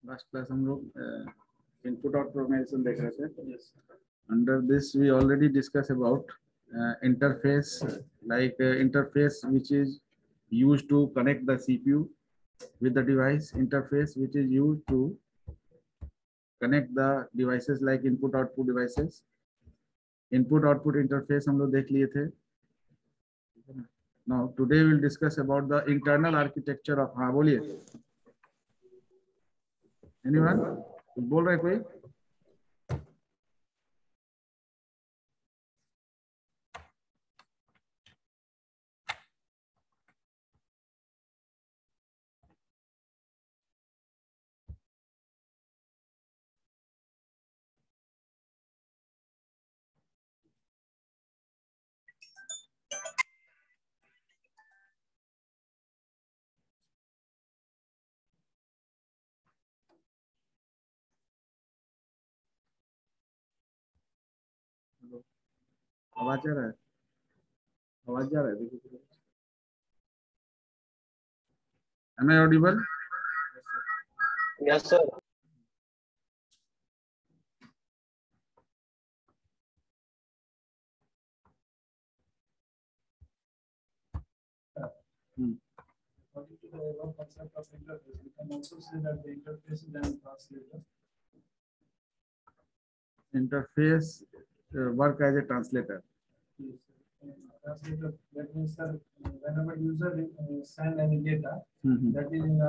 Last class हम लोग input output organisation देख रहे थे. Under this we already discuss about interface, like interface which is used to connect the CPU with the device, interface which is used to connect the devices like input output devices. Input output interface हम लोग देख लिए थे. Now today we'll discuss about the internal architecture of. हाँ बोलिए. Anyone? कुछ बोल रहे कोई? आवाज जा रहा है? आवाज जा रहा है? देखिए. Am I audible? Yes, sir. One concept of interface. We can also say that the interface is an translator. Interface work as a translator. Yes. Translator, that means that whenever user send any data, that is in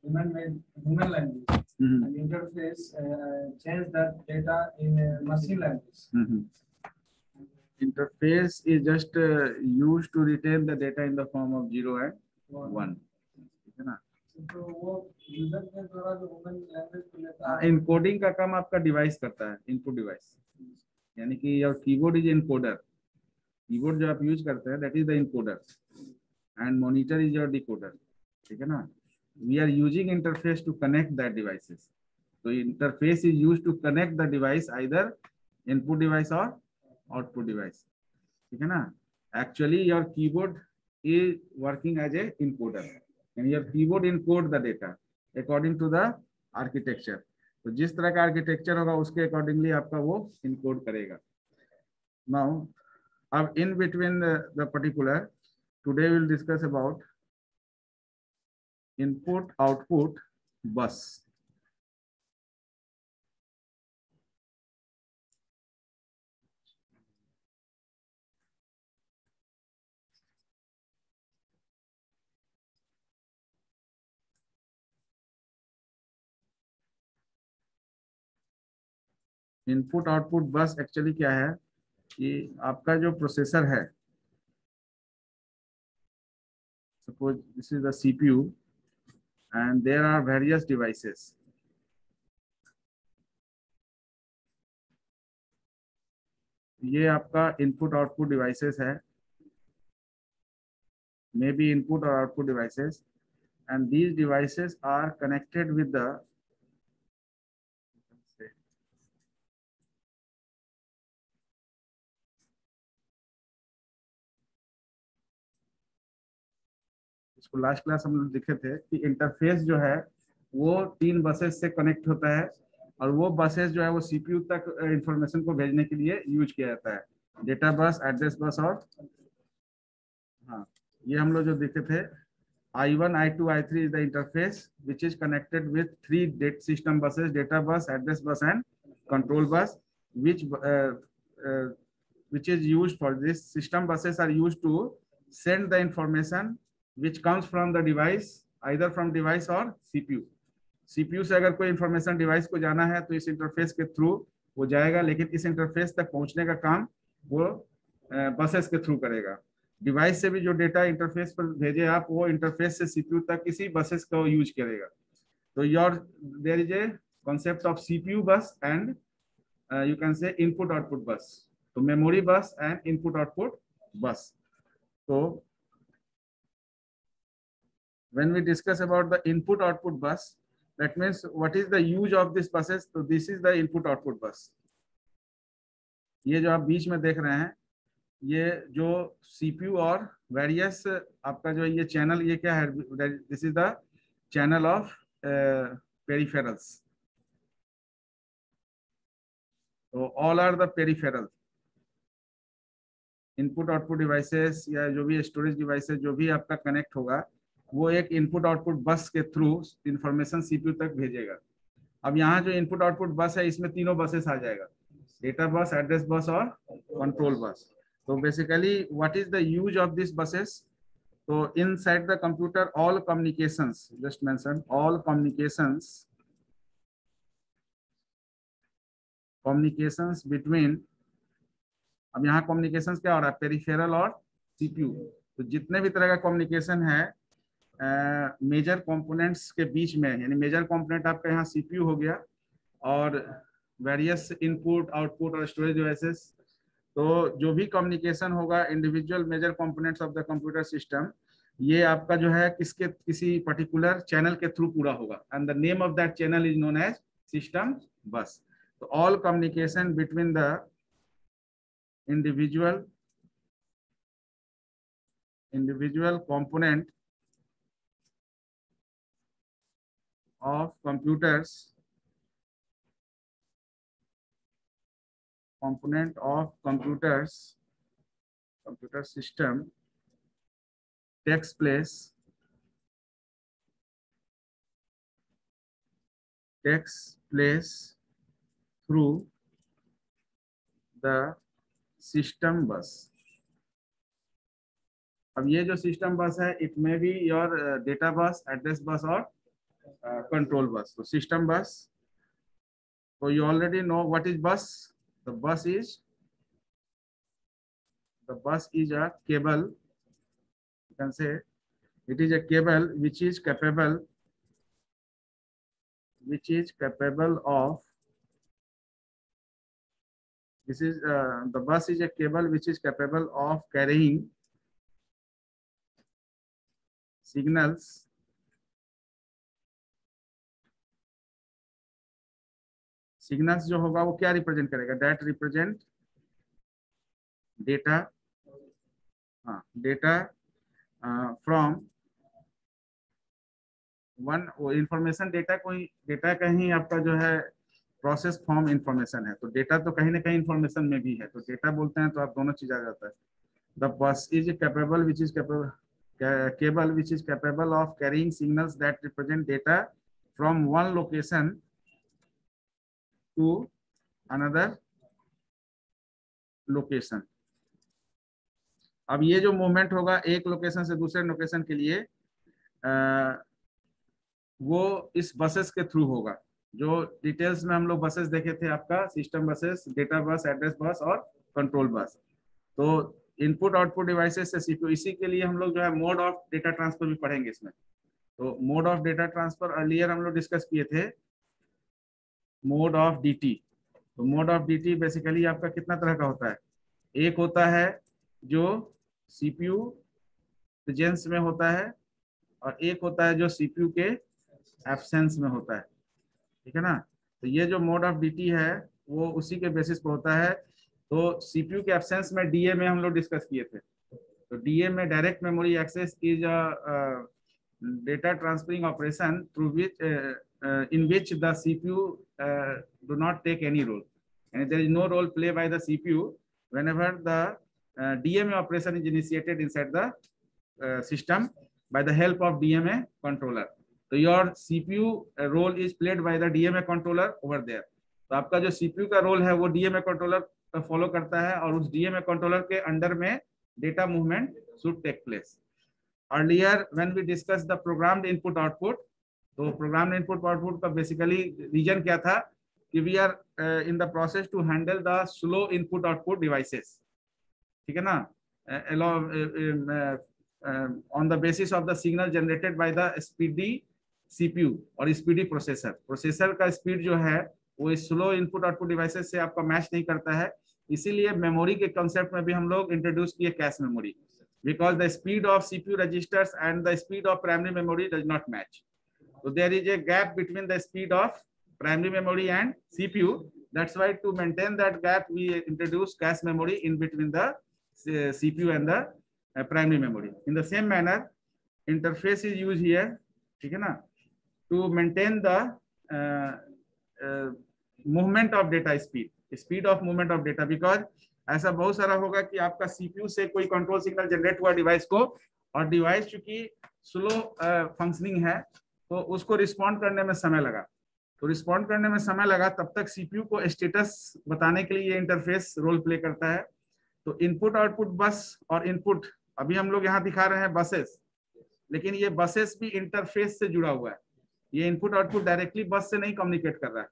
human language, and interface change that data in machine language. Interface is just used to retain the data in the form of 0 and 1. है ना? तो वो user के द्वारा जो human language को लेता है, इनकोडिंग का काम आपका डिवाइस करता है, इनपुट डिवाइस. यानी कि your keyboard is encoder. Keyboard जो आप यूज करते हैं that is the encoder and monitor is your decoder. ठीक है ना? We are using interface to connect that devices. तो interface is used to connect the device either input device और output device. ठीक है ना? Actually your keyboard is working as a encoder and your keyboard encode the data according to the architecture. तो जिस तरह का architecture होगा उसके अकॉर्डिंगली आपका वो इनकोड करेगा. Now, अब in between the particular, today we'll discuss about input output bus. Input output bus actually क्या है कि आपका जो प्रोसेसर है, suppose this is the CPU and there are various devices. ये आपका इनपुट आउटपुट डिवाइसेस है, मे बी इनपुट और output devices, and these devices are connected with the इसको लास्ट क्लास हम लोग देखे थे कि इंटरफेस जो है वो 3 बसेस से कनेक्ट होता है और वो बसेस जो है वो सीपीयू तक इंफॉर्मेशन को भेजने के लिए यूज किया जाता है. डेटा बस, एड्रेस बस और हाँ, ये हम लोग जो देखे थे I1, I2, I3 is the interface which is connected with 3 system buses: data bus, address bus, and control bus, which is used for this. System buses are used to send the information which comes from the device, either from device or CPU. CPU से अगर कोई information device को जाना है तो इस interface के through वो जाएगा, लेकिन इस interface तक पहुंचने का काम वो buses के through करेगा. डिवाइस से भी जो डेटा इंटरफेस पर भेजे आप, वो इंटरफेस से सीपीयू तक इसी बसेस को यूज करेगा. तो your there is a concept of CPU bus and you can say input output bus. तो memory bus and input output bus. तो when we discuss about the input output bus, that means what is the use of this buses. तो this is the input output bus. ये जो आप बीच में देख रहे हैं, ये जो सीपीयू और वेरियस आपका जो ये चैनल, ये क्या है? This is the channel of peripherals. तो all are the peripheral input output devices या जो भी स्टोरेज डिवाइसेस जो भी आपका कनेक्ट होगा वो एक इनपुट आउटपुट बस के थ्रू इंफॉर्मेशन सीपीयू तक भेजेगा। अब यहाँ जो इनपुट आउटपुट बस है इसमें तीनों बसेस आ जाएगा, डेटा बस, एड्रेस बस और कंट्रोल बस। तो basically what is the use of this buses? तो inside the computer all communications, just mention all communications between, अब यहाँ कम्युनिकेशंस क्या हो रहा है? पेरिफेरल और सीपीयू। तो जितने भी तरह का कम्युनिकेशन है मेजर कंपोनेंट्स के बीच में, यानी मेजर कंपोनेंट आपका यहाँ सीपीयू हो गया और वेरियस इनपुट आउटपुट और स्टोरेज डिवाइसेस। तो जो भी कम्युनिकेशन होगा individual major components of the computer system, ये आपका जो है किसी पर्टिकुलर चैनल के थ्रू पूरा होगा and the name of that channel is known as system bus. तो all communication between the individual component of computer system takes place through the system bus. अब ये जो सिस्टम बस है it may be your data bus, address bus और control bus. तो system bus, तो you already know what is bus. The bus is a cable, you can say it is a cable which is capable of, this is the bus is a cable which is capable of carrying signals जो होगा वो क्या represent करेगा? That represent data from one, वो information data कहीं आपका जो है प्रोसेस फॉर्म इंफॉर्मेशन है, तो डेटा तो कहीं ना कहीं इंफॉर्मेशन में भी है, तो डेटा बोलते हैं तो आप दोनों चीज आ जाता है। The bus is capable which is capable of carrying signals that represent data from one location to another location. अब ये जो मूवमेंट होगा एक लोकेशन से दूसरे लोकेशन के लिए वो इस बसेस के थ्रू होगा। जो डिटेल्स में हम लोग बसेस देखे थे आपका, system buses, data bus, address bus और कंट्रोल बस। तो इनपुट आउटपुट डिवाइसेस से सीपीयू, इसी के लिए हम लोग जो है मोड ऑफ डेटा ट्रांसफर भी पढ़ेंगे इसमें। तो mode of data transfer earlier हम लोग डिस्कस किए थे, मोड ऑफ डीटी। तो मोड ऑफ डीटी बेसिकली आपका कितना तरह का होता है? एक होता है जो सीपीयू प्रेजेंस में होता है और एक होता है जो सीपीयू के एब्सेंस में होता है, ठीक है ना। तो ये जो मोड ऑफ डीटी है वो उसी के बेसिस पर होता है। तो सीपीयू के एब्सेंस में डीए में हम लोग डिस्कस किए थे। तो डीए में direct memory access is data transferring operation through which in which the CPU do not take any role, and there is no role played by the CPU whenever the DMA operation is initiated inside the system by the help of DMA controller. So your CPU role is played by the DMA controller over there. तो आपका जो CPU का role है वो DMA controller का follow करता है और उस DMA कंट्रोलर के अंडर में data movement should take place. Earlier when we discussed the programmed input output, तो प्रोग्राम इनपुट आउटपुट का बेसिकली रीजन क्या था कि we are in the process to handle the slow input output devices, ठीक है ना, on the basis of the signal generated by the speedy CPU और speedy processor का स्पीड जो है वो स्लो इनपुट आउटपुट डिवाइसेस से आपका मैच नहीं करता है। इसीलिए मेमोरी के कंसेप्ट में भी हम लोग इंट्रोड्यूस किए cache memory, because the speed of CPU registers and the speed of primary memory does not match. So there is a gap between the speed of primary memory and CPU. That's why to maintain that gap, we introduce cache memory in between the CPU and the primary memory. In the same manner, interface is used here, ठीक है ना, to maintain the movement of data speed of movement of data, because ऐसा बहुत सारा होगा कि आपका CPU से कोई कंट्रोल सिग्नल जनरेट हुआ डिवाइस को, और डिवाइस चूंकि स्लो फंक्शनिंग है तो उसको रिस्पॉन्ड करने में समय लगा, तब तक सीपीयू को स्टेटस बताने के लिए ये इंटरफेस रोल प्ले करता है। तो इनपुट आउटपुट बस और इनपुट, अभी हम लोग यहाँ दिखा रहे हैं बसेस, लेकिन ये बसेस भी इंटरफेस से जुड़ा हुआ है। ये इनपुट आउटपुट डायरेक्टली बस से नहीं कम्युनिकेट कर रहा है।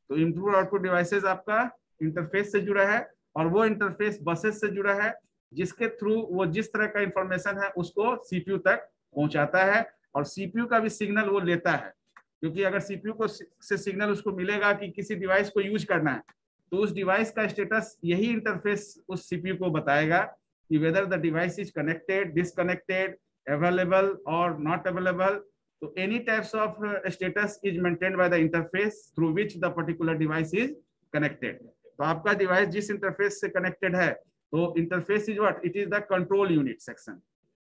तो इनपुट आउटपुट डिवाइसेस आपका इंटरफेस से जुड़ा है, और वो इंटरफेस बसेस से जुड़ा है, जिसके थ्रू वो जिस तरह का इंफॉर्मेशन है उसको सीपीयू तक पहुंचाता है, और सीपीयू का भी सिग्नल वो लेता है। क्योंकि अगर सीपीयू को से सिग्नल उसको मिलेगा कि किसी डिवाइस को यूज करना है, तो उस डिवाइस का स्टेटस यही इंटरफेस उस सीपीयू को बताएगा कि whether the device is connected, disconnected, available और not available. So any types of status is maintained by the interface through which the particular device is connected. तो आपका डिवाइस जिस इंटरफेस से कनेक्टेड है, तो interface is what? It is the control unit section.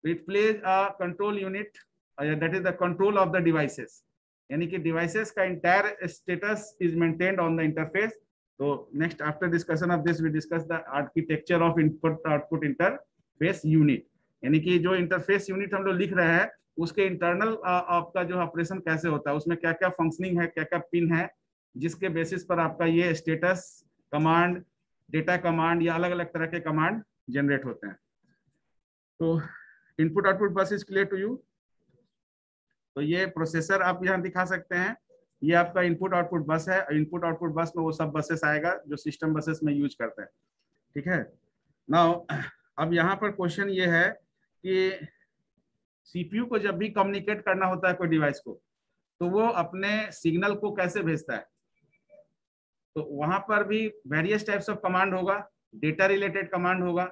It plays a control unit, that is the control of the devices, यानी कि devices का entire status is maintained on the interface. तो next after discussion of this we discuss the architecture of input output interface unit, यानी कि जो interface unit हम लोग लिख रहे हैं उसके इंटरनल आपका जो ऑपरेशन कैसे होता है, उसमें क्या क्या फंक्शनिंग है, क्या क्या पिन है, जिसके बेसिस पर आपका ये स्टेटस कमांड, डेटा कमांड या अलग अलग तरह के कमांड जनरेट होते हैं. तो इनपुट आउटपुट बस इज क्लियर टू यू. तो ये प्रोसेसर आप यहाँ दिखा सकते हैं, ये आपका इनपुट आउटपुट बस है. इनपुट आउटपुट बस में वो सब बसेस आएगा जो सिस्टम बसेस में यूज करते हैं. ठीक है. नाउ अब यहाँ पर क्वेश्चन ये है कि सीपीयू को जब भी कम्युनिकेट करना होता है कोई डिवाइस को, तो वो अपने सिग्नल को कैसे भेजता है. तो वहां पर भी वेरियस टाइप्स ऑफ कमांड होगा, डेटा रिलेटेड कमांड होगा,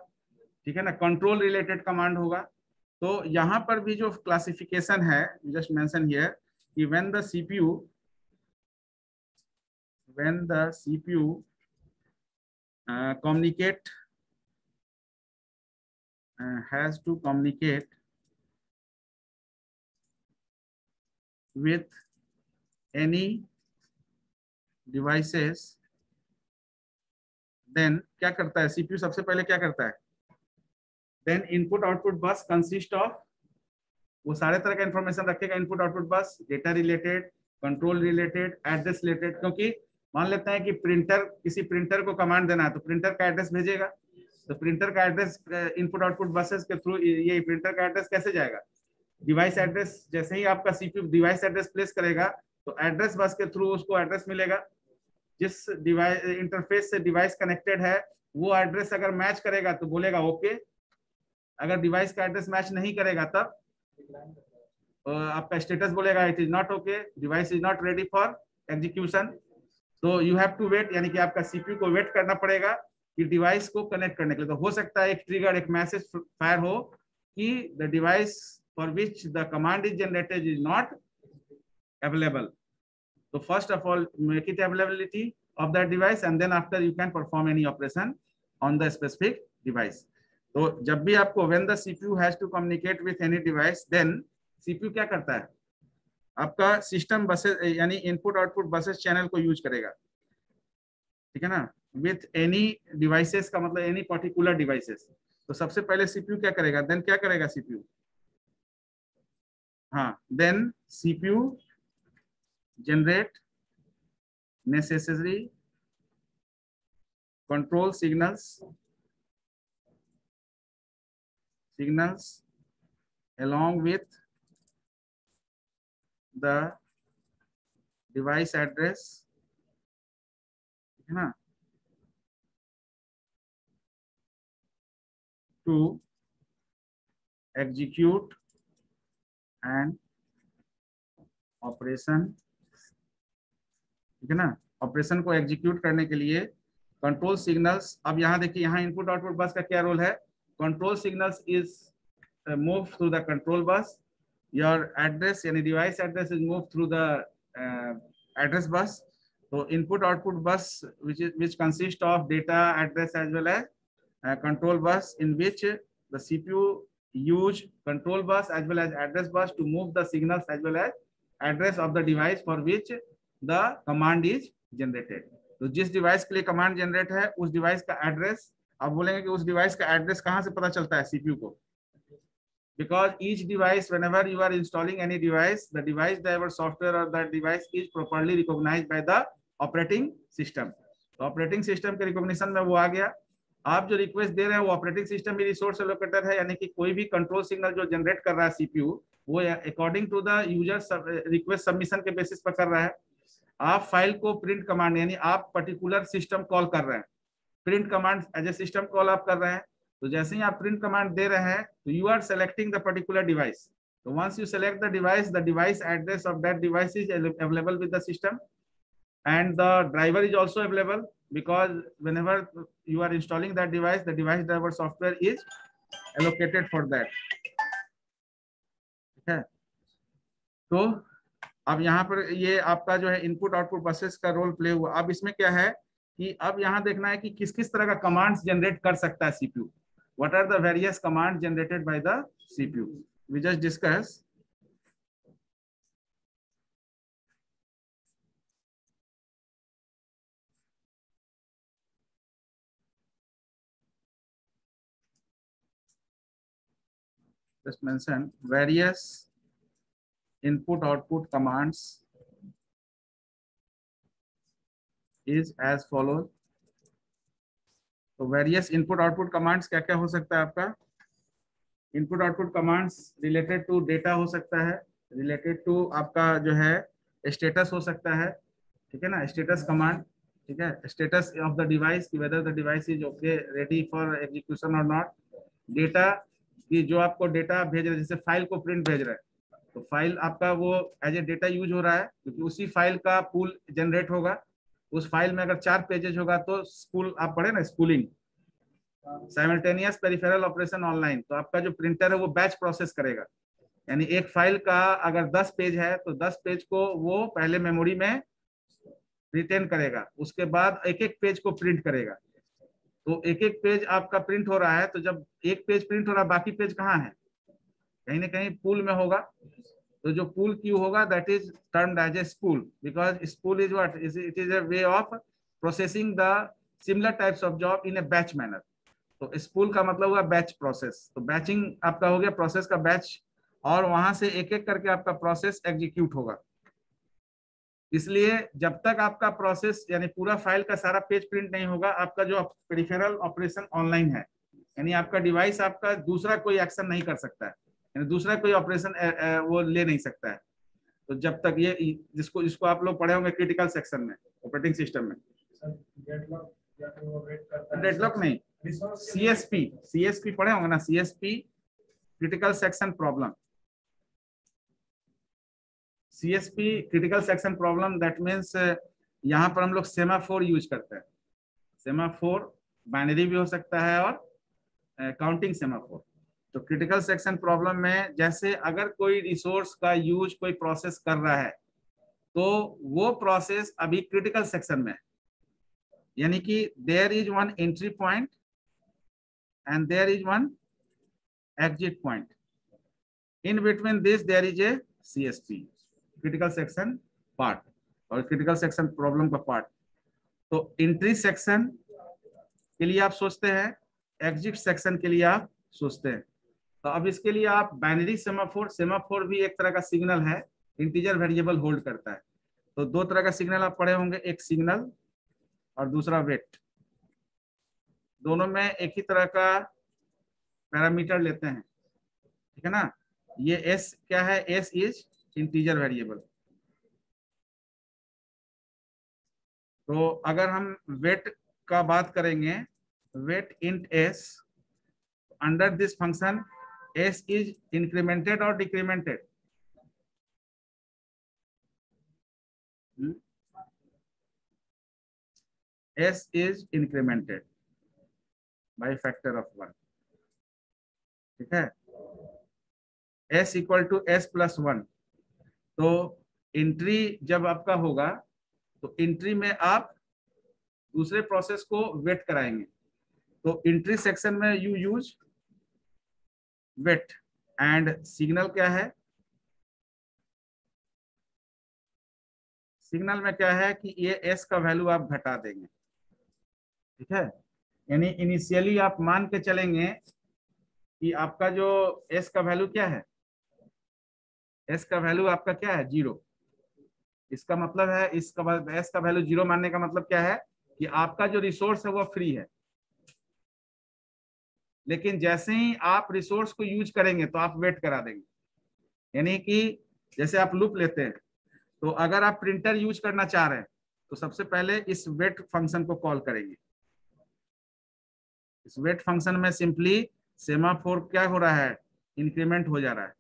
ठीक है ना, कंट्रोल रिलेटेड कमांड होगा. तो यहाँ पर भी जो क्लासिफिकेशन है, जस्ट मेंशन हियर कि when the CPU communicate has to communicate with any devices, then क्या करता है सीपीयू? सबसे पहले क्या करता है? देन इनपुट आउटपुट बस कंसिस्ट ऑफ, वो सारे तरह का इंफॉर्मेशन रखेगा. इनपुट आउटपुट बस data related, control related, address related. क्योंकि मान लेते हैं कि किसी प्रिंटर को कमांड देना है, तो प्रिंटर का एड्रेस भेजेगा. तो प्रिंटर का एड्रेस इनपुट आउटपुट बसेस के थ्रू, ये प्रिंटर का एड्रेस कैसे जाएगा? Device address. जैसे ही आपका सीपीयू डिवाइस एड्रेस प्लेस करेगा, तो एड्रेस बस के थ्रू उसको एड्रेस मिलेगा. जिस डिवाइस इंटरफेस से डिवाइस कनेक्टेड है, वो एड्रेस अगर मैच करेगा तो बोलेगा ओके. अगर डिवाइस का एड्रेस मैच नहीं करेगा, तब आपका स्टेटस बोलेगा it is not okay, device is not ready for execution. तो यू हैव टू वेट, यानी कि आपका सीपीयू को वेट करना पड़ेगा कि डिवाइस को कनेक्ट करने के लिए. तो हो सकता है एक ट्रिगर, एक मैसेज फायर हो कि the device for which the command is generated is not available. So first of all, make it availability of that device, and then after you can perform any operation on the specific device. तो जब भी आपको when the CPU has to communicate with any device, then CPU क्या करता है? आपका system buses यानी input output buses channel को यूज करेगा. ठीक है ना. विथ एनी डिवाइसेस का मतलब एनी पर्टिकुलर डिवाइसेस. तो सबसे पहले सीपीयू क्या करेगा? देन क्या करेगा सीपीयू? हाँ, then CPU generate necessary control signals along with the device address, है ना, to execute and ऑपरेशन. ठीक है ना. ऑपरेशन को एग्जीक्यूट करने के लिए कंट्रोल सिग्नल्स. अब यहाँ देखिए, यहाँ इनपुट आउटपुट बस का क्या रोल है? Control signals is move through the control bus. Your address यानी device address is move through the address bus. तो input output bus which consist of data address as well as control bus, in which the CPU use control bus as well as address bus to move the signals as well as address of the device for which the command is generated. तो जिस device के लिए command generate है उस device का address, आप बोलेंगे कि उस डिवाइस का एड्रेस कहां से पता चलता है सीपीयू को, because each device, whenever you are installing any device, the device driver software or that device is properly recognized by the operating system। तो ऑपरेटिंग सिस्टम के रिकॉग्निशन में वो आ गया। आप जो रिक्वेस्ट दे रहे हैं वो ऑपरेटिंग सिस्टम भी रिसोर्स एलोकेटर है, यानी कि कोई भी कंट्रोल सिग्नल जो जनरेट कर रहा है सीपीयू, वो according to the user request submission के बेसिस पर कर रहा है। आप फाइल को प्रिंट कमांड, यानी आप पर्टिकुलर सिस्टम कॉल कर रहे हैं, print command as a system call आप कर रहे हैं। तो जैसे ही आप प्रिंट कमांड दे रहे हैं तो you are selecting the particular device. तो once you select the device address of that device is available with the system and the driver is also available, because whenever you are installing that device, the device driver software is allocated for that। ठीक है, तो अब यहाँ पर ये आपका जो है इनपुट आउटपुट बसेस का रोल प्ले हुआ। अब इसमें क्या है कि अब यहाँ देखना है कि किस किस तरह का कमांड्स जनरेट कर सकता है CPU. What are the various command generated by the CPU, we just discuss. Just mention various input output commands is as follows। तो वेरियस इनपुट आउटपुट कमांड्स क्या क्या हो सकता है आपका? Input output commands related to data हो सकता है, रिलेटेड टू आपका जो है स्टेटस हो सकता है। ठीक है ना, स्टेटस कमांड। ठीक है, status of the device, weather the device is okay ready for execution और नॉट। डेटा की जो आपको डेटा भेज रहे हैं, जैसे फाइल को प्रिंट भेज रहे हैं, तो फाइल आपका वो एज ए डेटा यूज हो रहा है, क्योंकि उसी फाइल का पूल जनरेट होगा। उस फाइल में अगर 4 पेजेस होगा तो स्पूल, आप पढ़े ना spooling, simultaneous peripheral operation online. तो आपका जो प्रिंटर है वो बैच प्रोसेस करेगा, यानी एक फाइल का अगर 10 पेज है तो 10 पेज को वो पहले मेमोरी में रिटेन करेगा, उसके बाद एक एक पेज को प्रिंट करेगा। तो एक एक पेज आपका प्रिंट हो रहा है, तो जब एक पेज प्रिंट हो रहा है बाकी पेज कहाँ है? कहीं ना कहीं पूल में होगा। तो जो पूल क्यू होगा that is termed as a spool, because spool is what it is a way of processing the similar types of job in a batch manner. तो स्पूल का मतलब हुआ बैच प्रोसेस। तो बैचिंग आपका हो गया process का बैच, और वहां से एक एक करके आपका प्रोसेस एग्जीक्यूट होगा। इसलिए जब तक आपका प्रोसेस यानी पूरा फाइल का सारा पेज प्रिंट नहीं होगा, आपका जो पेरिफेरल ऑपरेशन ऑनलाइन है, यानी आपका डिवाइस आपका दूसरा कोई एक्शन नहीं कर सकता है, यानी दूसरा कोई ऑपरेशन वो ले नहीं सकता है। तो जब तक ये जिसको जिसको आप लोग पढ़े होंगे क्रिटिकल सेक्शन में ऑपरेटिंग सिस्टम में, डेडलॉक नहीं, सीएसपी पढ़े होंगे ना, CSP critical section problem. CSP critical section problem that means यहाँ पर हम लोग सेमाफोर यूज करते हैं। सेमाफोर बाइनरी भी हो सकता है और काउंटिंग सेमाफोर। तो क्रिटिकल सेक्शन प्रॉब्लम में जैसे अगर कोई रिसोर्स का यूज कोई प्रोसेस कर रहा है तो वो प्रोसेस अभी क्रिटिकल सेक्शन में है, यानी कि there is one entry point and there is one exit point, in between this there is a CSP critical section part और क्रिटिकल सेक्शन प्रॉब्लम का पार्ट। तो एंट्री सेक्शन के लिए आप सोचते हैं, एग्जिट सेक्शन के लिए आप सोचते हैं। तो अब इसके लिए आप बाइनरी सेमाफोर भी एक तरह का सिग्नल है, इंटीजर वेरिएबल होल्ड करता है। तो दो तरह का सिग्नल आप पढ़े होंगे, एक सिग्नल और दूसरा वेट। दोनों में एक ही तरह का पैरामीटर लेते हैं, ठीक है ना। ये एस क्या है? S is integer variable. तो अगर हम वेट का बात करेंगे, wait int S, under this function S is incremented और decremented? S is incremented by factor of 1। ठीक है, S equal to S plus 1। तो एंट्री जब आपका होगा तो एंट्री में आप दूसरे प्रोसेस को वेट कराएंगे। तो एंट्री सेक्शन में you use wait and signal क्या है? सिग्नल में क्या है कि ये एस का वैल्यू आप घटा देंगे, ठीक है। यानी इनिशियली आप मान के चलेंगे कि आपका जो एस का वैल्यू क्या है, एस का वैल्यू आपका क्या है 0। इसका मतलब है, इसका एस का वैल्यू 0 मानने का मतलब क्या है कि आपका जो रिसोर्स है वो फ्री है। लेकिन जैसे ही आप रिसोर्स को यूज करेंगे तो आप वेट करा देंगे। यानी कि जैसे आप लूप लेते हैं, तो अगर आप प्रिंटर यूज करना चाह रहे हैं तो सबसे पहले इस वेट फंक्शन को कॉल करेंगे। इस वेट फंक्शन में सिंपली सेमाफोर क्या हो रहा है, इंक्रीमेंट हो जा रहा है।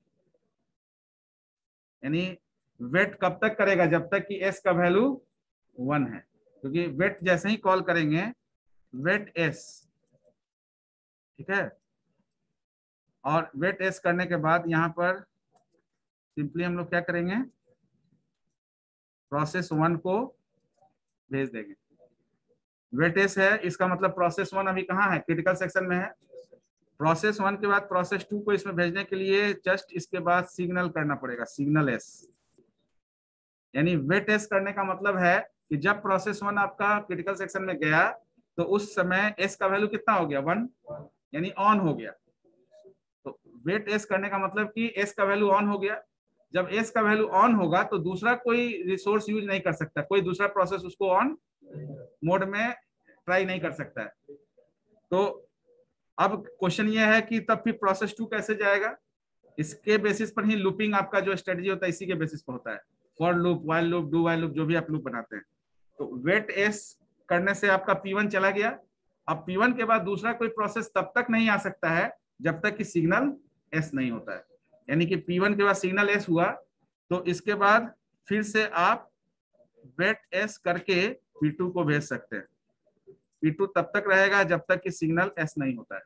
यानी वेट कब तक करेगा, जब तक कि एस का वैल्यू 1 है। क्योंकि वेट जैसे ही कॉल करेंगे, वेट एस, ठीक है, और वेट एस करने के बाद यहाँ पर सिंपली हम लोग क्या करेंगे, प्रोसेस 1 को भेज देंगे। वेट एस है, इसका मतलब प्रोसेस 1 अभी कहाँ है, क्रिटिकल सेक्शन में है। प्रोसेस 1 के बाद प्रोसेस 2 को इसमें भेजने के लिए जस्ट इसके बाद सिग्नल करना पड़ेगा, सिग्नल एस। यानी वेट एस करने का मतलब है कि जब प्रोसेस 1 आपका क्रिटिकल सेक्शन में गया तो उस समय एस का वैल्यू कितना हो गया, 1, यानी ऑन हो गया। तो वेट एस करने का मतलब कि एस का वैल्यू ऑन हो गया। जब एस का वैल्यू ऑन होगा तो दूसरा कोई रिसोर्स यूज नहीं कर सकता, कोई दूसरा प्रोसेस उसको ऑन मोड में ट्राई नहीं कर सकता है। तो अब क्वेश्चन ये है कि तब फिर प्रोसेस 2 कैसे जाएगा। इसके बेसिस पर ही लूपिंग आपका जो स्ट्रेटजी होता है इसी के बेसिस पर होता है, for loop, while loop, do while loop, जो भी आप लूप बनाते हैं। तो वेट एस करने से आपका P1 चला गया। अब P1 के बाद दूसरा कोई प्रोसेस तब तक नहीं आ सकता है जब तक कि सिग्नल एस नहीं होता है। यानी कि P1 के बाद सिग्नल एस हुआ तो इसके बाद फिर से आप वेट एस करके P2 को भेज सकते हैं। P2 तब तक रहेगा जब तक कि सिग्नल एस नहीं होता है।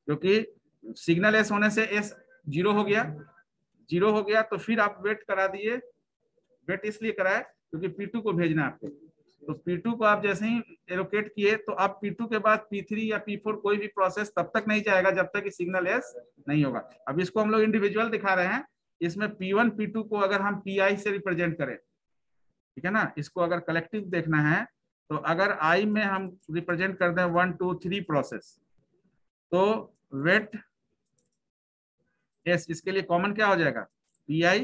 क्योंकि सिग्नल एस होने से एस 0 हो गया, 0 हो गया तो फिर आप वेट करा दिए। वेट इसलिए कराए क्योंकि P2 को भेजना है आपको। तो P2 को आप जैसे ही एलोकेट किए तो आप P2 के बाद P3 या P4 कोई भी प्रोसेस तब तक नहीं जाएगा जब तक कि सिग्नल एस नहीं होगा। अब इसको हम लोग इंडिविजुअल दिखा रहे हैं। इसमें P1 P2 को अगर हम PI से रिप्रेजेंट करें, ठीक है ना, इसको अगर कलेक्टिव देखना है तो अगर I में हम रिप्रेजेंट कर दें 1 2 3 प्रोसेस, तो वेट एस इसके लिए कॉमन क्या हो जाएगा, PI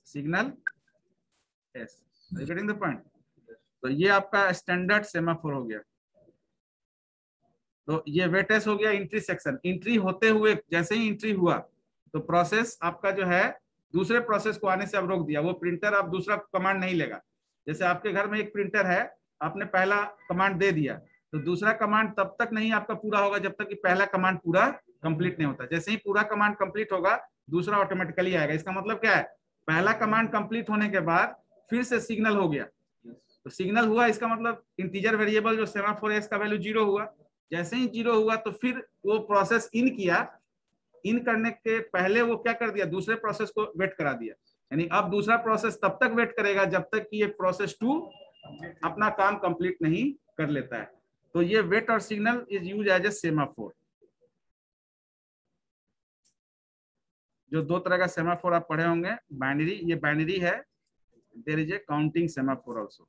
signal S. Getting the point. तो ये आपका स्टैंडर्ड सेमाफोर हो गया। तो ये वेट एस हो गया एंट्री सेक्शन। एंट्री होते हुए जैसे ही एंट्री हुआ तो प्रोसेस आपका जो है दूसरे प्रोसेस को आने से अब रोक दिया। वो प्रिंटर अब दूसरा कमांड नहीं लेगा। जैसे आपके घर में एक प्रिंटर है, आपने पहला कमांड दे दिया तो दूसरा कमांड तब तक नहीं आपका पूरा होगा जब तक कि पहला कमांड पूरा कंप्लीट नहीं होता। जैसे ही पूरा कमांड कंप्लीट होगा दूसरा ऑटोमेटिकली आएगा। इसका मतलब क्या है, पहला कमांड कंप्लीट होने के बाद फिर से सिग्नल हो गया। तो सिग्नल हुआ, इसका मतलब इंटीजर वेरिएबल जो सेमाफोर एस का वैल्यू 0 हुआ। जैसे ही 0 हुआ तो फिर वो प्रोसेस इन किया। इन करने के पहले वो क्या कर दिया, दूसरे प्रोसेस को वेट करा दिया। यानी अब दूसरा प्रोसेस तब तक वेट करेगा जब तक कि ये प्रोसेस 2 अपना काम कंप्लीट नहीं कर लेता है। तो ये वेट और signal is use as a semaphore. जो दो तरह का सेमाफोर आप पढ़े होंगे, बाइनरी, ये बाइनरी है। There is a counting semaphore also.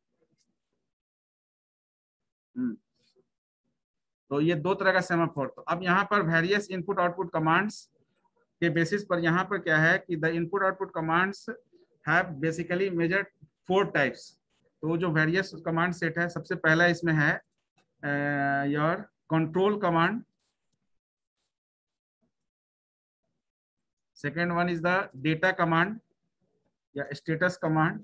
तो ये दो तरह का सेमाफोर। तो अब यहाँ पर वेरियस इनपुट आउटपुट कमांड्स के बेसिस पर यहाँ पर क्या है कि the input output commands have basically measured 4 types. तो जो वेरियस कमांड सेट है, सबसे पहला इसमें है your control command. Second one is the data command या status command.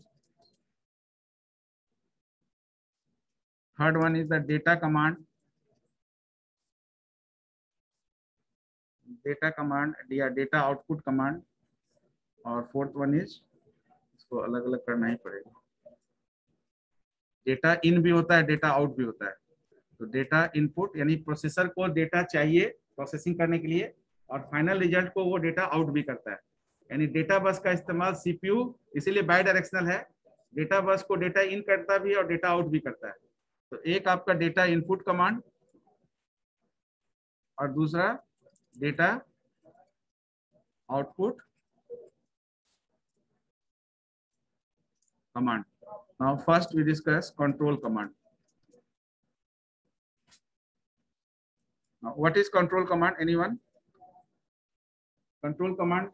Third one is the data command, data command या डेटा आउटपुट कमांड। और फोर्थ वन इज, इसको अलग अलग करना ही पड़ेगा, डेटा इन भी होता है, डेटा आउट भी होता है। तो डेटा इनपुट यानी प्रोसेसर को डेटा चाहिए प्रोसेसिंग करने के लिए, और फाइनल रिजल्ट को वो डेटा आउट भी करता है। यानी डेटा बस का इस्तेमाल सीपीयू इसीलिए बाई डायरेक्शनल है। डेटा बस को डेटा इन करता भी है और डेटा आउट भी करता है। तो एक आपका डेटा इनपुट कमांड और दूसरा data output command. Now first we discuss control command. Now what is control command? Anyone? Control command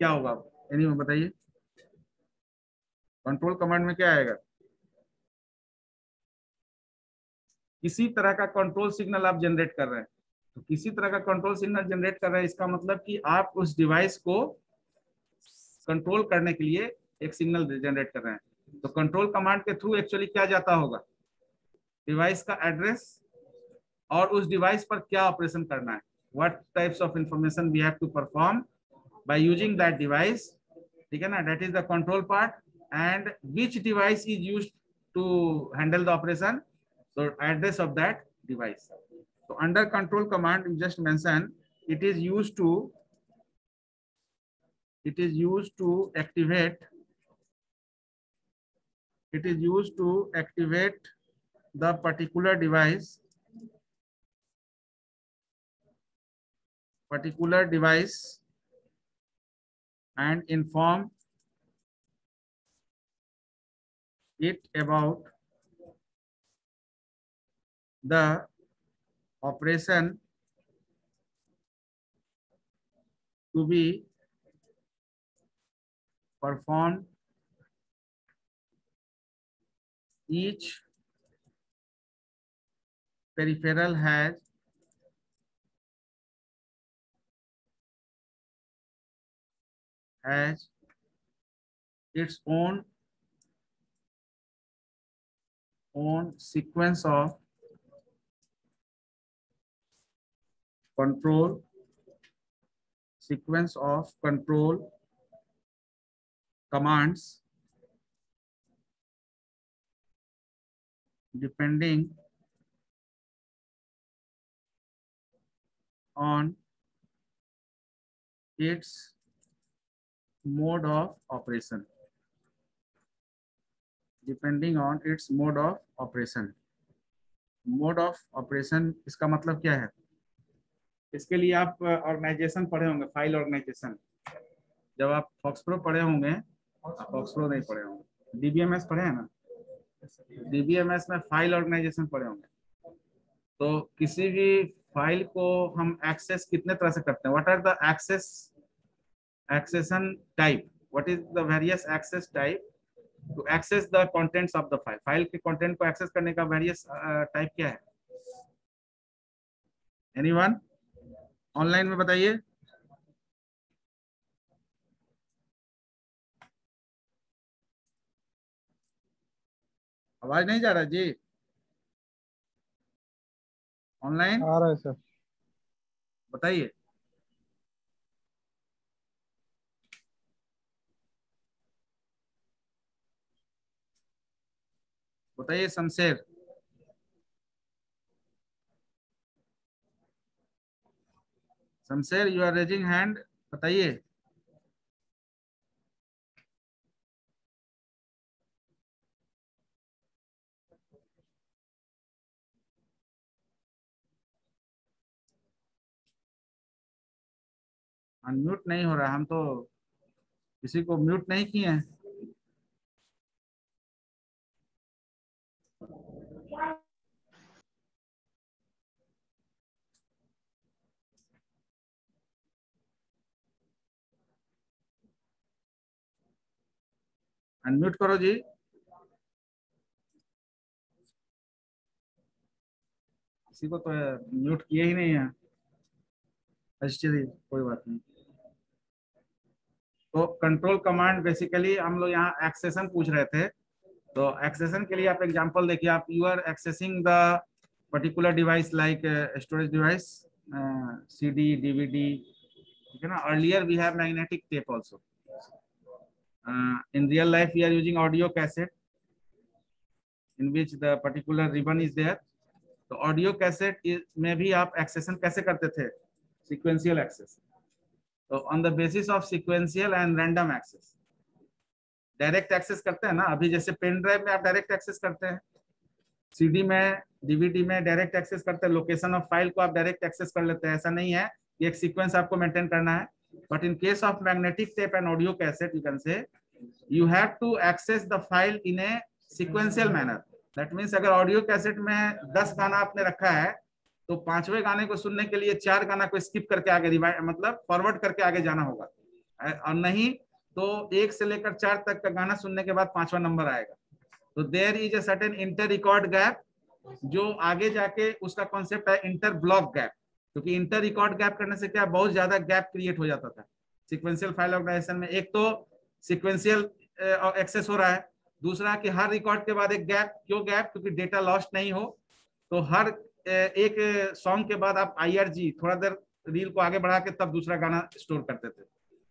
क्या होगा? एनीवन बताइए. कंट्रोल कमांड में क्या आएगा? किसी तरह का कंट्रोल सिग्नल आप जनरेट कर रहे हैं. तो किसी तरह का कंट्रोल सिग्नल जनरेट कर रहे हैं, इसका मतलब कि आप उस डिवाइस को कंट्रोल करने के लिए एक सिग्नल जनरेट कर रहे हैं. तो कंट्रोल कमांड के थ्रू एक्चुअली क्या जाता होगा? डिवाइस का एड्रेस और उस डिवाइस पर क्या ऑपरेशन करना है. What types of information we have to perform by using that device, ठीक है ना? That is the control part. And which device is used to handle the operation? So address of that device. So under control command, you just mention it is used to activate. It is used to activate the particular device. And inform it about the operation to be performed. Each peripheral has its own sequence of control commands depending on its mode of operation. Mode of operation इसका मतलब क्या है? इसके लिए आप organisation पढ़े होंगे, file organization. जब आप फॉक्सप्रो पढ़े होंगे, फॉक्सप्रो नहीं पढ़े होंगे, डीबीएमएस पढ़े हैं ना? डीबीएमएस में फाइल ऑर्गेनाइजेशन पढ़े होंगे. तो किसी भी फाइल को हम एक्सेस कितने तरह से करते हैं? What are the accession type? What is the various access type to access the contents of the file? File के कंटेंट को एक्सेस करने का various टाइप क्या है? Anyone? ऑनलाइन में बताइए. आवाज नहीं जा रहा जी? ऑनलाइन आ रहा है सर. बताइए. बताइए Shamsher. Shamsher, you are raising hand. बताइए. अनम्यूट नहीं हो रहा. हम तो किसी को म्यूट नहीं किए हैं. अनम्यूट करो जी. किसी को तो म्यूट किए ही नहीं है. अच्छा जी, कोई बात नहीं. तो कंट्रोल कमांड बेसिकली हम लोग यहाँ एक्सेशन पूछ रहे थे. तो एक्सेशन के लिए आप एग्जांपल देखिए. आप you are accessing the particular device like storage device, CD, DVD, ठीक है ना? Earlier we have magnetic tape also. in real life we are using audio cassette in which the particular ribbon is there. तो audio cassette में भी आप accession कैसे करते थे? Sequential access. तो on the basis of sequential and random access direct access करते हैं ना. अभी जैसे पेन ड्राइव में आप डायरेक्ट एक्सेस करते हैं, सीडी में, डीवीडी में डायरेक्ट एक्सेस करते हैं. लोकेशन ऑफ फाइल को आप डायरेक्ट एक्सेस कर लेते हैं. ऐसा नहीं है, ये एक सीक्वेंस आपको मेंटेन करना है. But in case of magnetic tape and audio cassette, you can से you have to access the file in a sequential manner. That means अगर ऑडियो कैसेट में 10 गाना आपने रखा है तो 5वें गाने को सुनने के लिए 4 गाना को स्किप करके आगे रिवाइंड मतलब फॉरवर्ड करके आगे जाना होगा, और नहीं तो 1 से लेकर 4 तक का गाना सुनने के बाद 5वां नंबर आएगा। तो there is a certain inter record gap, जो आगे जाके उसका कॉन्सेप्ट है इंटर ब्लॉक गैप, क्योंकि इंटर रिकॉर्ड गैप करने से क्या बहुत ज्यादा गैप क्रिएट हो जाता था सीक्वेंशियल फाइल ऑर्गेनाइजेशन में। एक तो सीक्वेंशियल एक्सेस हो रहा है, दूसरा कि हर रिकॉर्ड के बाद एक गैप। क्यों गैप? क्योंकि डेटा लॉस्ट नहीं हो। तो हर एक सॉन्ग के बाद आप IRG थोड़ा देर रील को आगे बढ़ा के तब दूसरा गाना स्टोर करते थे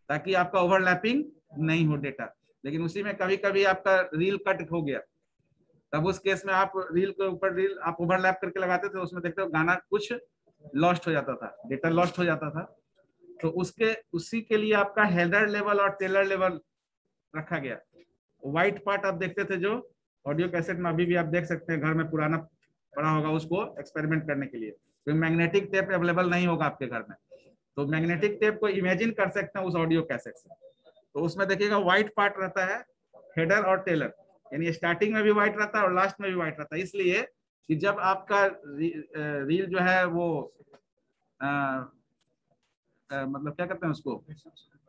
ताकि आपका ओवरलैपिंग नहीं हो डेटा। लेकिन उसी में कभी कभी आपका रील कट हो गया, तब उस केस में आप रील के ऊपर रील आप ओवरलैप करके लगाते थे, उसमें देखते हो गाना कुछ लॉस्ट हो जाता था, डेटा लॉस्ट हो जाता था। तो उसी के लिए आपका हेडर लेवल और टेलर लेवल रखा गया। व्हाइट पार्ट आप देखते थे जो ऑडियो कैसेट में, अभी भी आप देख सकते हैं, घर में पुराना पड़ा होगा उसको एक्सपेरिमेंट करने के लिए, क्योंकि मैग्नेटिक टेप अवेलेबल नहीं होगा आपके घर में। तो मैग्नेटिक टेप को इमेजिन कर सकते हैं उस ऑडियो कैसेट से। तो उसमें देखिएगा व्हाइट पार्ट रहता है, हेडर और टेलर, यानी स्टार्टिंग में भी व्हाइट रहता है और लास्ट में भी व्हाइट रहता है, इसलिए कि जब आपका रील जो है वो मतलब क्या कहते हैं उसको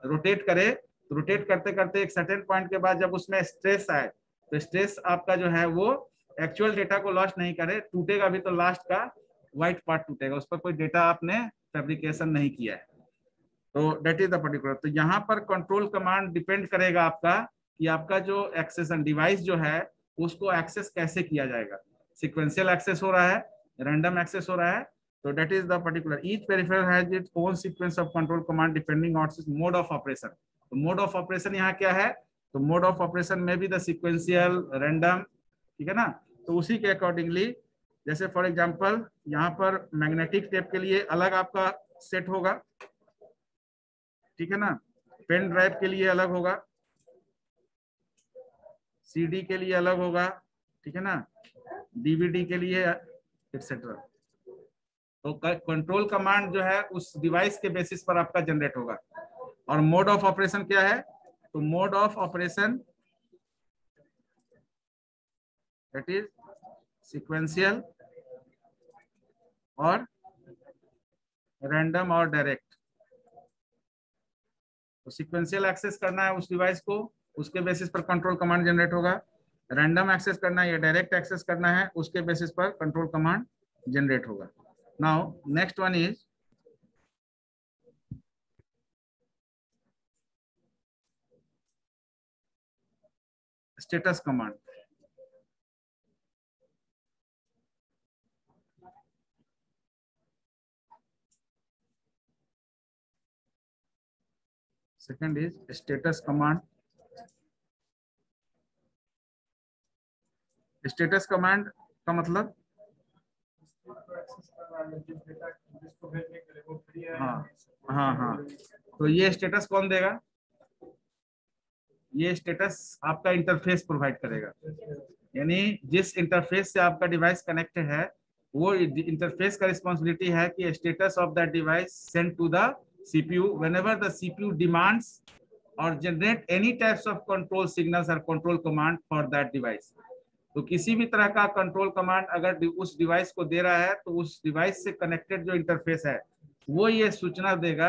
रोटेट करे, तो रोटेट करते करते एक सर्टेन पॉइंट के बाद जब उसमें स्ट्रेस आए तो स्ट्रेस आपका जो है वो एक्चुअल डेटा को लॉस्ट नहीं करे, टूटेगा भी तो लास्ट का व्हाइट पार्ट टूटेगा, उस पर कोई डेटा आपने फैब्रिकेशन नहीं किया है। तो डेट इज द पर्टिकुलर। तो यहाँ पर कंट्रोल कमांड डिपेंड करेगा आपका कि आपका जो एक्सेसन डिवाइस जो है उसको एक्सेस कैसे किया जाएगा। सीक्वेंशियल एक्सेस हो रहा है, रैंडम एक्सेस हो रहा है, तो that is the particular each peripheral has its own sequence of control command depending on its mode of operation। तो मोड ऑफ ऑपरेशन यहाँ क्या है? तो मोड ऑफ ऑपरेशन में भी द सीक्वेंशियल रैंडम, ठीक है ना। तो उसी के अकॉर्डिंगली, जैसे फॉर एग्जांपल यहाँ पर मैग्नेटिक टेप के लिए अलग आपका सेट होगा, ठीक है ना, पेन ड्राइव के लिए अलग होगा, CD के लिए अलग होगा, ठीक है ना, DVD के लिए एक्सेट्रा। तो कंट्रोल कमांड जो है उस डिवाइस के बेसिस पर आपका जनरेट होगा। और मोड ऑफ ऑपरेशन क्या है? तो mode of operation that is sequential और रैंडम और डायरेक्ट। तो सीक्वेंशियल एक्सेस करना है उस डिवाइस को, उसके बेसिस पर कंट्रोल कमांड जनरेट होगा। रैंडम एक्सेस करना है या डायरेक्ट एक्सेस करना है, उसके बेसिस पर कंट्रोल कमांड जनरेट होगा। Now next one is status command। Second is status command। status command का मतलब हाँ, तो ये स्टेटस कौन देगा? ये स्टेटस आपका इंटरफेस प्रोवाइड करेगा, यानी जिस इंटरफेस से आपका डिवाइस कनेक्टेड है वो इंटरफेस का रिस्पॉन्सिबिलिटी है कि status of that device send to the CPU whenever the CPU demands or generate any types of control signals or control command for that device। तो किसी भी तरह का कंट्रोल कमांड अगर उस डिवाइस को दे रहा है तो उस डिवाइस से कनेक्टेड जो इंटरफेस है वो ये सूचना देगा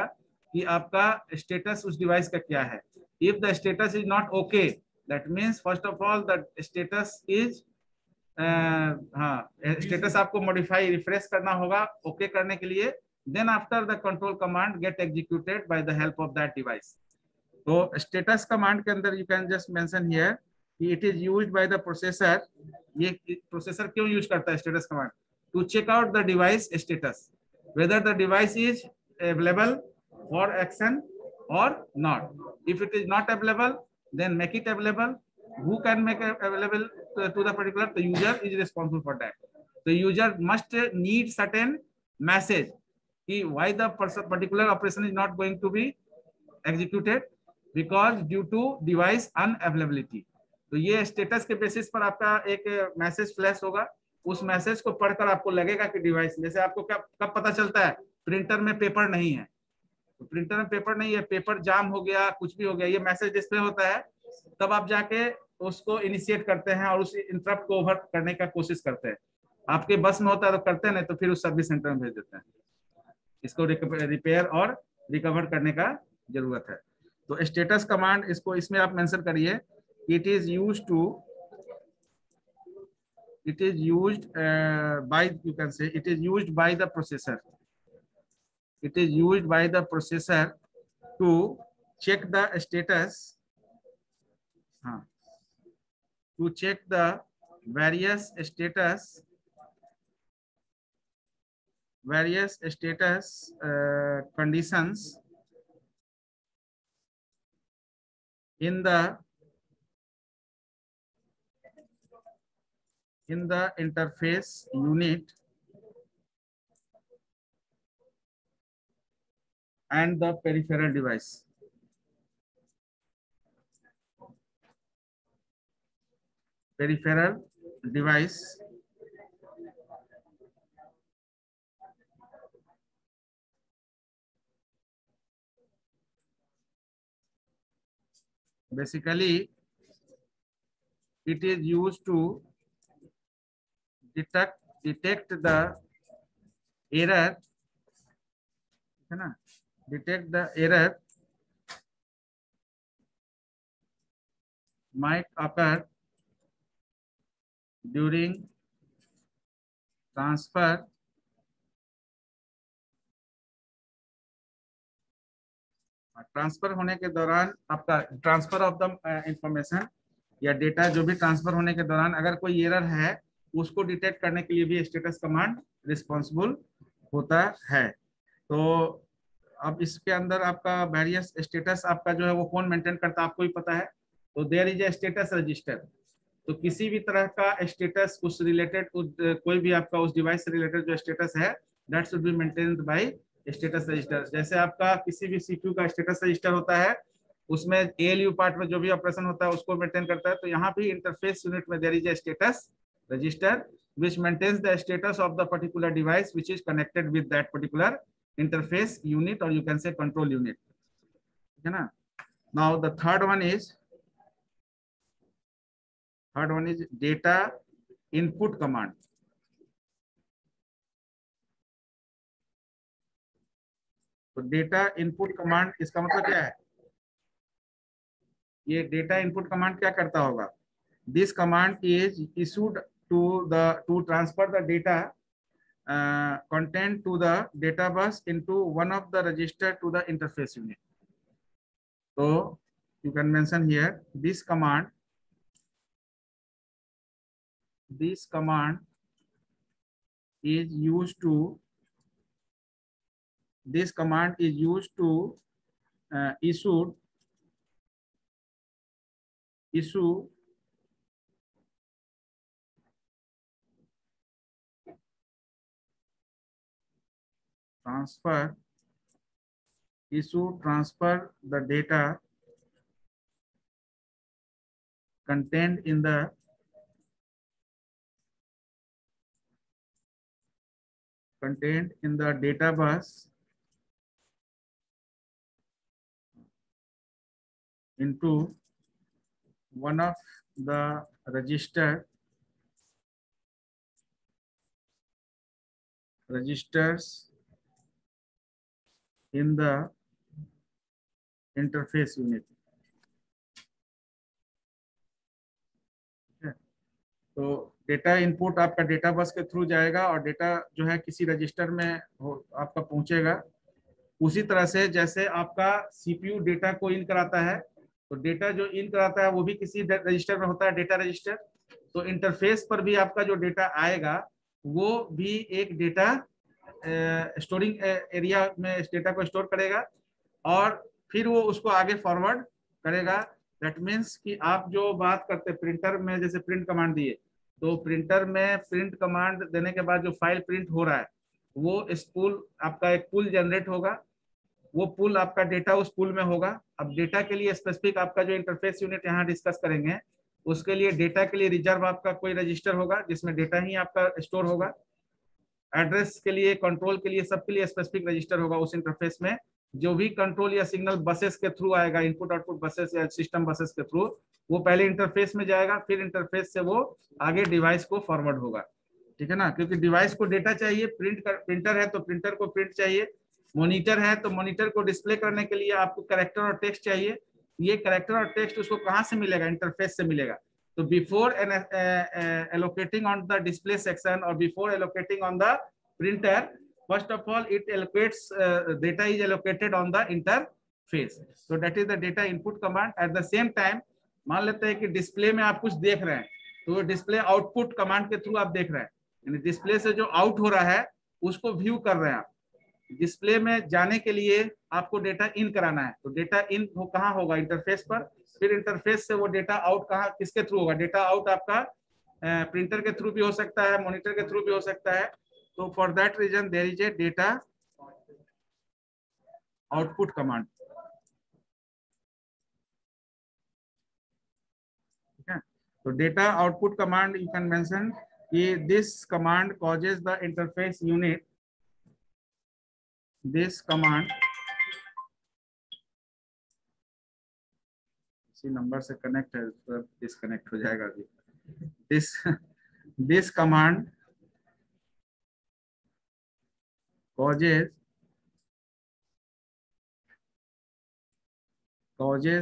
कि आपका स्टेटस उस डिवाइस का क्या है। If the status is not okay, that means first of all the status is status आपको मॉडिफाई रिफ्रेश करना होगा ओके करने के लिए। Then after the control command get executed by the help of that device. तो status command के अंदर you can just mention here it is used by the processor. ये प्रोसेसर क्यों यूज करता है status command? To check out the device status whether the device is available for action or not. If it is not available, then make it available. Who can make it available to the particular? The user is responsible for that. The user must need certain message why the particular operation is not going to be executed because due to device unavailability। तो ये status के basis पर आपका एक message flash होगा, उस message को पढ़कर आपको लगेगा कि डिवाइस, जैसे आपको कब पता चलता है प्रिंटर में पेपर नहीं है, तो प्रिंटर में पेपर नहीं है, पेपर जाम हो गया, कुछ भी हो गया, ये मैसेज डिस्प्ले होता है, तब आप जाके उसको इनिशिएट करते हैं और उस इंटरप्ट को ओवर करने का कोशिश करते हैं। आपके बस में होता है तो करते हैं, नहीं तो फिर उस सर्विस सेंटर में भेज देते हैं। इसको रिपेयर और रिकवर करने का जरूरत है। तो स्टेटस कमांड, इसको इसमें आप मेंशन करिए, it is used by, you can say it is used by the processor. It is used by the processor to check the status, to check the various status conditions in the interface unit and the peripheral device. Peripheral device basically it is used to detect the error, है ना, detect the error might occur during transfer होने के दौरान, आपका transfer of the information या data जो भी transfer होने के दौरान अगर कोई एरर है उसको डिटेक्ट करने के लिए भी स्टेटस कमांड रिस्पॉन्सिबल होता है। तो अब इसके अंदर आपका वेरियस स्टेटस आपका जो है वो कौन मेंटेन करता है आपको भी पता है। तो there is a status register. तो किसी भी तरह का स्टेटस उस रिलेटेड कोई भी आपका उस डिवाइस से रिलेटेड जो स्टेटस है that should be maintained by status register. जैसे आपका किसी भी सीपीयू का स्टेटस रजिस्टर होता है, उसमें एएलयू पार्ट में जो भी ऑपरेशन होता है उसको मेंटेन करता है। तो यहाँ भी इंटरफेस यूनिट में there is a status register which maintains the status of the particular device which is connected with that particular interface unit, or you can say control unit, है ना। Now the third one is data input command. तो data input command इसका मतलब क्या है? ये data input command क्या करता होगा? This command is issued to transfer the data content to the data bus into one of the register to the interface unit. So you can mention here this command is used to issue transfer the data contained in the data bus into one of the registers in the interface unit. तो data input आपका data bus के through जाएगा और data जो है किसी register में आपका पहुंचेगा। उसी तरह से जैसे आपका सीपीयू डेटा को इन कराता है, तो डेटा जो इन कराता है वो भी किसी रजिस्टर में होता है, डेटा रजिस्टर। तो इंटरफेस पर भी आपका जो डेटा आएगा वो भी एक डेटा स्टोरिंग एरिया में इस डेटा को स्टोर करेगा और फिर वो उसको आगे फॉरवर्ड करेगा। दैट मीन्स कि आप जो बात करते हैं प्रिंटर में, जैसे प्रिंट कमांड दिए, तो प्रिंटर में प्रिंट कमांड देने के बाद जो फाइल प्रिंट हो रहा है वो स्पूल, आपका एक पुल जनरेट होगा, वो पुल आपका डेटा उस पुल में होगा। अब डेटा के लिए स्पेसिफिक आपका जो इंटरफेस यूनिट यहाँ डिस्कस करेंगे, उसके लिए डेटा के लिए रिजर्व आपका कोई रजिस्टर होगा जिसमें डेटा ही आपका स्टोर होगा। एड्रेस के लिए, कंट्रोल के लिए, सबके लिए स्पेसिफिक रजिस्टर होगा उस इंटरफेस में जो भी कंट्रोल या सिग्नल बसेस के थ्रू आएगा, इनपुट आउटपुट बसेस या सिस्टम बसेस के थ्रू, वो पहले इंटरफेस में जाएगा, फिर इंटरफेस से वो आगे डिवाइस को फॉरवर्ड होगा। ठीक है ना, क्योंकि डिवाइस को डेटा चाहिए, प्रिंटर है तो प्रिंटर को प्रिंट चाहिए, मॉनिटर है तो मॉनिटर को डिस्प्ले करने के लिए आपको कैरेक्टर और टेक्स्ट चाहिए। ये कैरेक्टर और टेक्स्ट उसको कहाँ से मिलेगा? इंटरफेस से मिलेगा। तो before allocating on the display section or before allocating on the printer, first of all it allocates data is allocated on the interface. So that is the data input command. At the same time मान लेते हैं कि display में आप कुछ देख रहे हैं, तो डिस्प्ले आउटपुट कमांड के थ्रू आप देख रहे हैं, यानी डिस्प्ले से जो आउट हो रहा है उसको व्यू कर रहे हैं आप। डिस्प्ले में जाने के लिए आपको डेटा इन कराना है, तो डेटा इन कहाँ होगा? इंटरफेस पर। फिर इंटरफेस से वो डेटा आउट कहाँ, किसके थ्रू होगा? डेटा आउट आपका प्रिंटर के थ्रू भी हो सकता है, मॉनिटर के थ्रू भी हो सकता है। तो for that reason there is a data output command. ठीक है, तो data output command you can mention कि this command causes the interface unit, this command इसी नंबर से कनेक्ट है, तो डिस्कनेक्ट हो जाएगा अभी। This command causes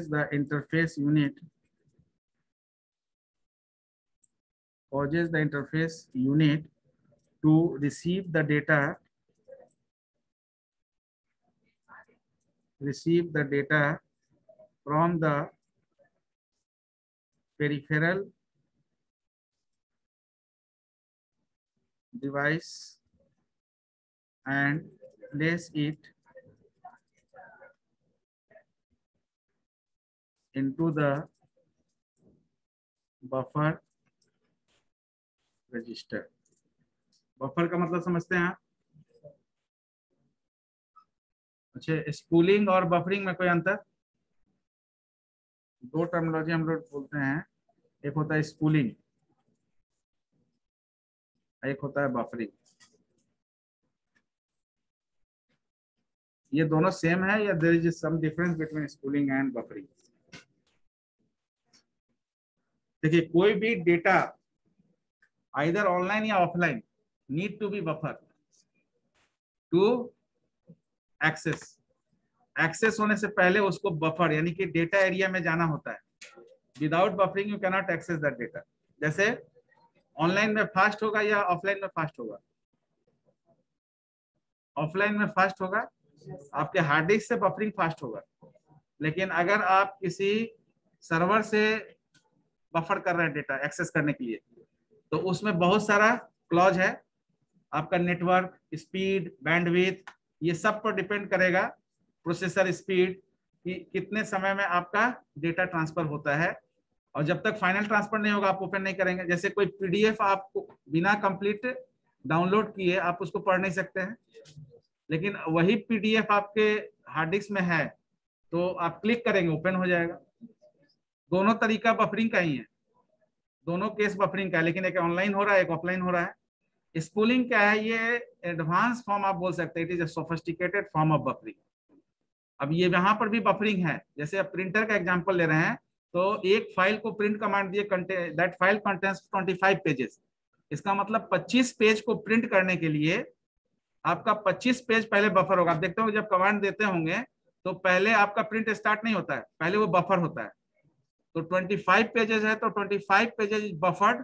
the interface unit to receive the data from the peripheral device and place it into the buffer register. Buffer का मतलब समझते हैं आप? अच्छा, स्पूलिंग और बफरिंग में कोई अंतर? दो टर्मिनोलॉजी हम लोग बोलते हैं, एक होता है स्पूलिंग, एक होता है बफरिंग। ये दोनों सेम है या there is some difference between spooling and buffering? देखिए, कोई भी डेटा आइदर ऑनलाइन या offline need to be buffer to access होने से पहले उसको बफर यानी कि डेटा एरिया में जाना होता है। Without buffering you cannot access that data. जैसे ऑनलाइन में फास्ट होगा या ऑफलाइन में फास्ट होगा? ऑफलाइन में फास्ट होगा, आपके हार्ड डिस्क से बफरिंग फास्ट होगा। लेकिन अगर आप किसी सर्वर से बफर कर रहे हैं डेटा एक्सेस करने के लिए, तो उसमें बहुत सारा क्लॉज है, आपका नेटवर्क स्पीड, बैंडविड्थ, ये सब पर डिपेंड करेगा। प्रोसेसर स्पीड कि कितने समय में आपका डेटा ट्रांसफर होता है, और जब तक फाइनल ट्रांसफर नहीं होगा आप ओपन नहीं करेंगे। जैसे कोई पीडीएफ आपको बिना कंप्लीट डाउनलोड किए आप उसको पढ़ नहीं सकते हैं, लेकिन वही पीडीएफ आपके हार्ड डिस्क में है तो आप क्लिक करेंगे ओपन हो जाएगा। दोनों तरीका बफरिंग का ही है, दोनों केस बफरिंग का है, लेकिन एक ऑनलाइन हो रहा है, एक ऑफलाइन हो रहा है। स्पूलिंग क्या है? ये एडवांस फॉर्म आप बोल सकते हैं, it is a sophisticated form of buffering. अब ये यहाँ पर भी बफरिंग है। जैसे आप प्रिंटर का एग्जांपल ले रहे हैं, तो एक फाइल को प्रिंट कमांड दिए, दैट फाइल कंटेन्स 25 पेजेस। इसका मतलब 25 पेज को प्रिंट करने के लिए आपका 25 पेज पहले बफर होगा। आप देखते हो जब कमांड देते होंगे तो पहले आपका प्रिंट स्टार्ट नहीं होता है, पहले वो बफर होता है। तो 25 पेजेस है तो 25 pages is buffered.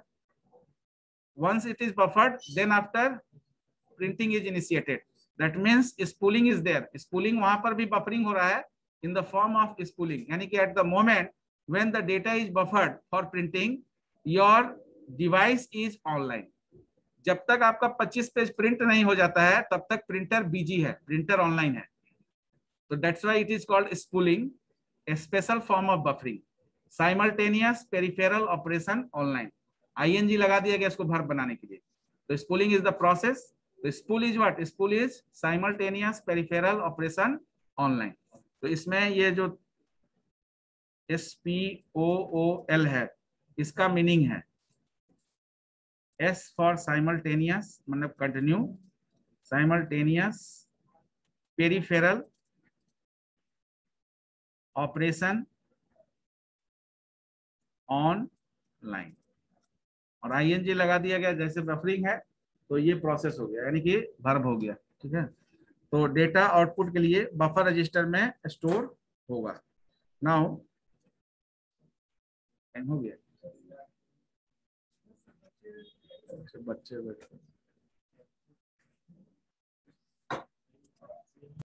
once it is buffered, then after printing is initiated, that means spooling is there। spooling वहां पर भी buffering हो रहा है in the form of spooling, यानी कि at the moment when the data is buffered for printing, your device is online। जब तक आपका 25 पेज प्रिंट नहीं हो जाता है तब तक प्रिंटर बिजी है, प्रिंटर ऑनलाइन है। तो that's why it is called spooling, a special form of buffering, simultaneous peripheral operation online. ING लगा दिया गया इसको वर्ब बनाने के लिए। तो स्पूलिंग इज द प्रोसेस, तो spool is what? Spool is simultaneous peripheral operation online. तो इसमें ये जो SPOOL है, इसका मीनिंग है S फॉर साइमल्टेनियस मतलब continue, simultaneous, peripheral operation on line, और आईएनजी लगा दिया गया, जैसे बफरिंग है तो ये प्रोसेस हो गया, यानी कि वर्ब हो गया। ठीक है, तो डेटा आउटपुट के लिए बफर रजिस्टर में स्टोर होगा। नाउ हो गया, बच्चे बैठे